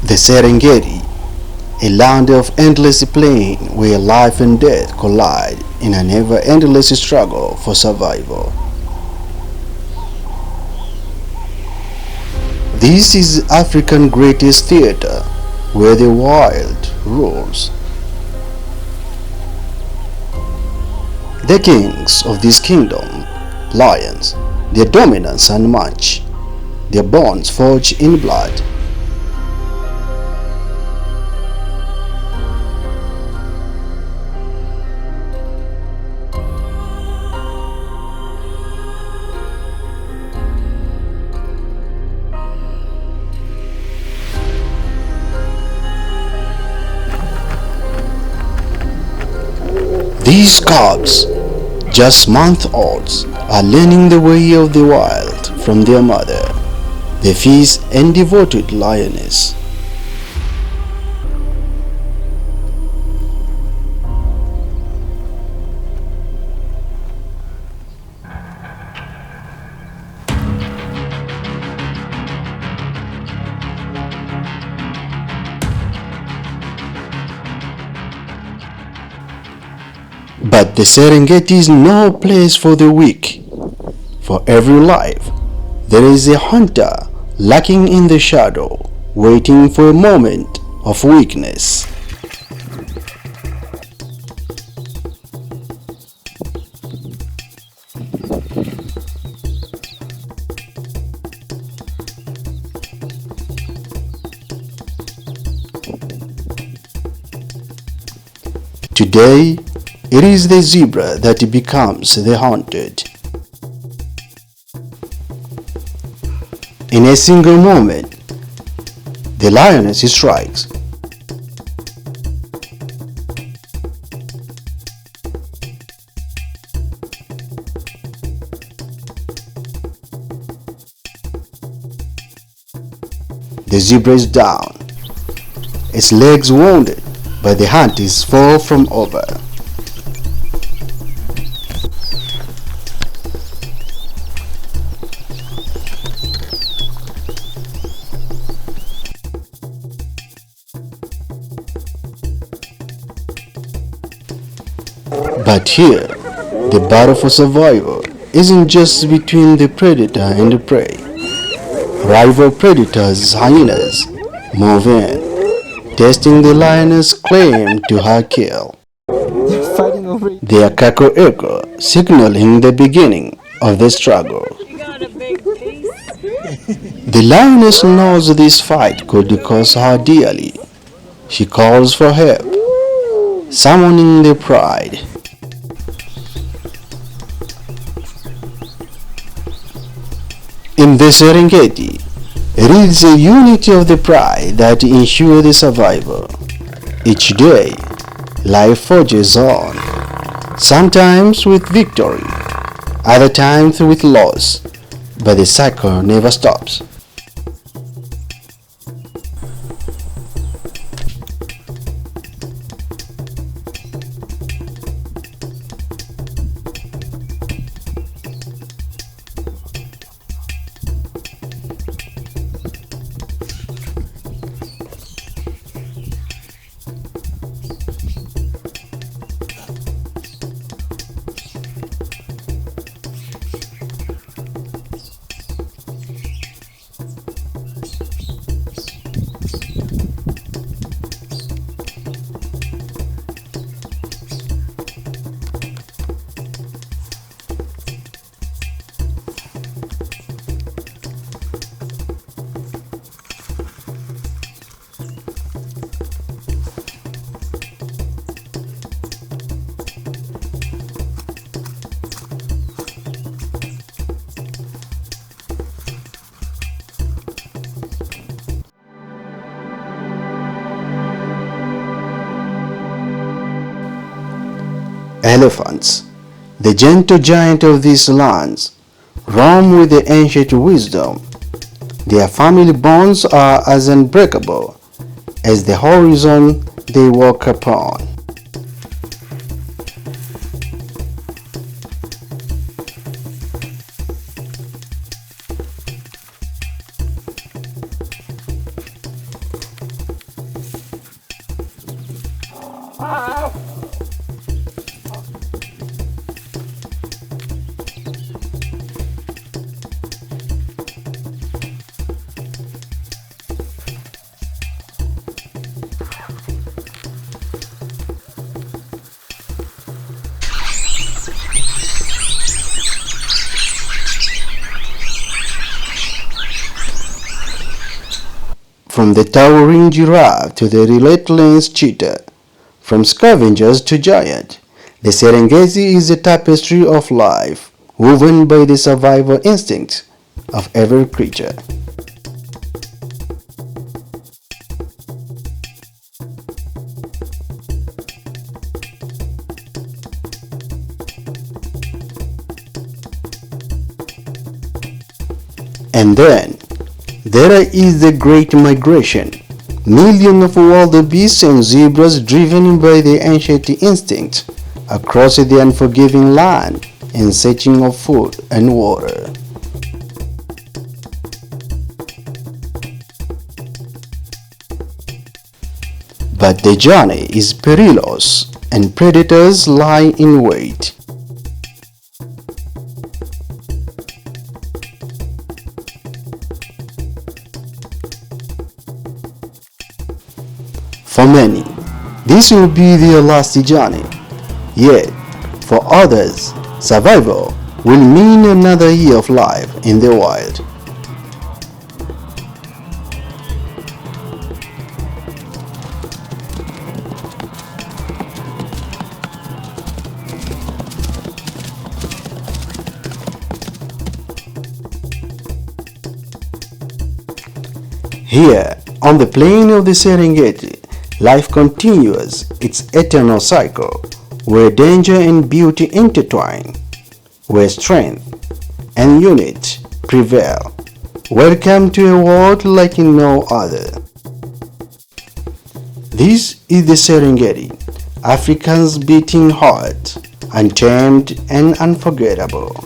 The Serengeti, a land of endless plain where life and death collide in an ever-endless struggle for survival. This is Africa's greatest theater, where the wild rules. The kings of this kingdom, lions, their dominance unmatched, their bonds forged in blood. These cubs, just month-olds, are learning the way of the wild from their mother, the fierce and devoted lioness. But the Serengeti is no place for the weak. For every life, there is a hunter lurking in the shadow, waiting for a moment of weakness. Today, it is the zebra that becomes the hunted. In a single moment, the lioness strikes. The zebra is down, its legs wounded, but the hunt is far from over. But here, the battle for survival isn't just between the predator and the prey. Rival predators, hyenas, move in, testing the lioness' claim to her kill. Their cackle echo signaling the beginning of the struggle. The lioness knows this fight could cost her dearly. She calls for help, summoning the pride. In the Serengeti, it is the unity of the pride that ensures the survival. Each day, life forges on, sometimes with victory, other times with loss, but the cycle never stops. Elephants, the gentle giant of these lands, roam with the ancient wisdom. Their family bonds are as unbreakable as the horizon they walk upon. From the towering giraffe to the relentless cheetah, from scavengers to giant, the Serengeti is a tapestry of life, woven by the survival instinct of every creature. And then, there is the Great Migration, millions of wildebeests and zebras driven by the ancient instinct across the unforgiving land in search of food and water. But the journey is perilous and predators lie in wait. For many, this will be their last journey. Yet, for others, survival will mean another year of life in the wild. Here, on the plain of the Serengeti, life continues its eternal cycle, where danger and beauty intertwine, where strength and unity prevail. Welcome to a world like no other. This is the Serengeti, Africa's beating heart, untamed and unforgettable.